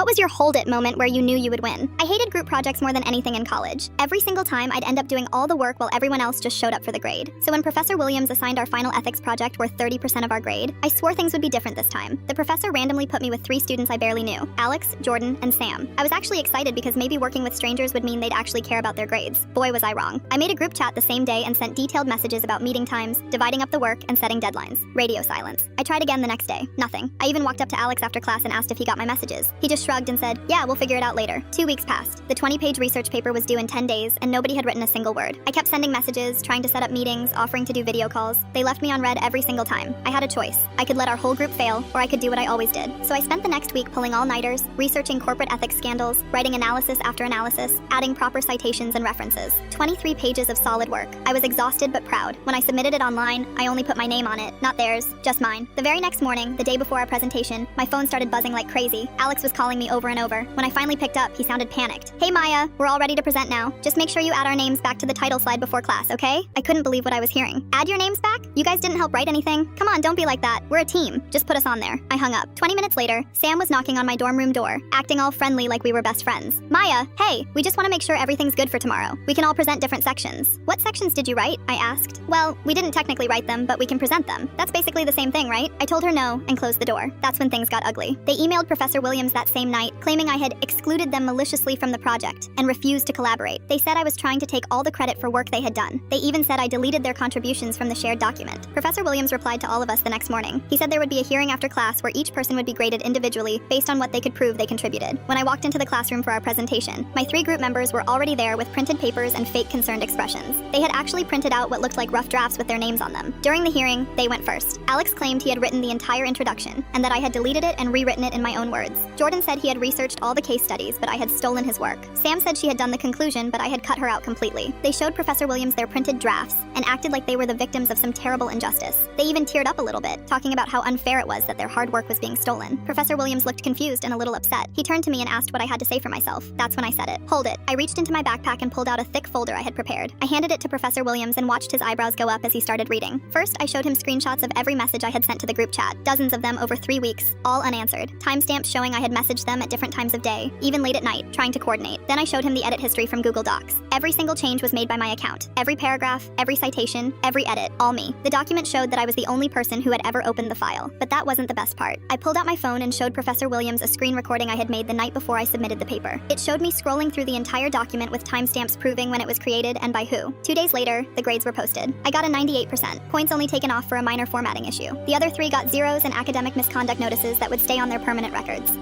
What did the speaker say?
What was your hold it moment where you knew you would win? I hated group projects more than anything in college. Every single time, I'd end up doing all the work while everyone else just showed up for the grade. So when Professor Williams assigned our final ethics project worth 30% of our grade, I swore things would be different this time. The professor randomly put me with 3 students I barely knew: Alex, Jordan, and Sam. I was actually excited because maybe working with strangers would mean they'd actually care about their grades. Boy, was I wrong. I made a group chat the same day and sent detailed messages about meeting times, dividing up the work, and setting deadlines. Radio silence. I tried again the next day. Nothing. I even walked up to Alex after class and asked if he got my messages. He just shrugged and said, "Yeah, we'll figure it out later." 2 weeks passed. The 20-page research paper was due in 10 days, and nobody had written a single word. I kept sending messages, trying to set up meetings, offering to do video calls. They left me on red every single time. I had a choice. I could let our whole group fail, or I could do what I always did. So I spent the next week pulling all-nighters, researching corporate ethics scandals, writing analysis after analysis, adding proper citations and references. 23 pages of solid work. I was exhausted but proud. When I submitted it online, I only put my name on it, not theirs, just mine. The very next morning, the day before our presentation, my phone started buzzing like crazy. Alex was calling me over and over. When I finally picked up, he sounded panicked. "Hey Maya, we're all ready to present now. Just make sure you add our names back to the title slide before class, okay?" I couldn't believe what I was hearing. "Add your names back? You guys didn't help write anything? Come on, don't be like that. We're a team. Just put us on there." I hung up. 20 minutes later, Sam was knocking on my dorm room door, acting all friendly like we were best friends. "Maya, hey, we just want to make sure everything's good for tomorrow. We can all present different sections." "What sections did you write?" I asked. "Well, we didn't technically write them, but we can present them. That's basically the same thing, right?" I told her no and closed the door. That's when things got ugly. They emailed Professor Williams that same night, claiming I had excluded them maliciously from the project and refused to collaborate. They said I was trying to take all the credit for work they had done. They even said I deleted their contributions from the shared document. Professor Williams replied to all of us the next morning. He said there would be a hearing after class where each person would be graded individually based on what they could prove they contributed. When I walked into the classroom for our presentation, my 3 group members were already there with printed papers and fake concerned expressions. They had actually printed out what looked like rough drafts with their names on them. During the hearing, they went first. Alex claimed he had written the entire introduction and that I had deleted it and rewritten it in my own words. Jordan said he had researched all the case studies, but I had stolen his work. Sam said she had done the conclusion, but I had cut her out completely. They showed Professor Williams their printed drafts and acted like they were the victims of some terrible injustice. They even teared up a little bit, talking about how unfair it was that their hard work was being stolen. Professor Williams looked confused and a little upset. He turned to me and asked what I had to say for myself. That's when I said it. "Hold it." I reached into my backpack and pulled out a thick folder I had prepared. I handed it to Professor Williams and watched his eyebrows go up as he started reading. First, I showed him screenshots of every message I had sent to the group chat, dozens of them over 3 weeks, all unanswered. Timestamps showing I had messaged them at different times of day, even late at night, trying to coordinate. Then I showed him the edit history from Google Docs. Every single change was made by my account. Every paragraph, every citation, every edit, all me. The document showed that I was the only person who had ever opened the file. But that wasn't the best part. I pulled out my phone and showed Professor Williams a screen recording I had made the night before I submitted the paper. It showed me scrolling through the entire document with timestamps proving when it was created and by who. 2 days later, the grades were posted. I got a 98%, points only taken off for a minor formatting issue. The other 3 got zeros and academic misconduct notices that would stay on their permanent records.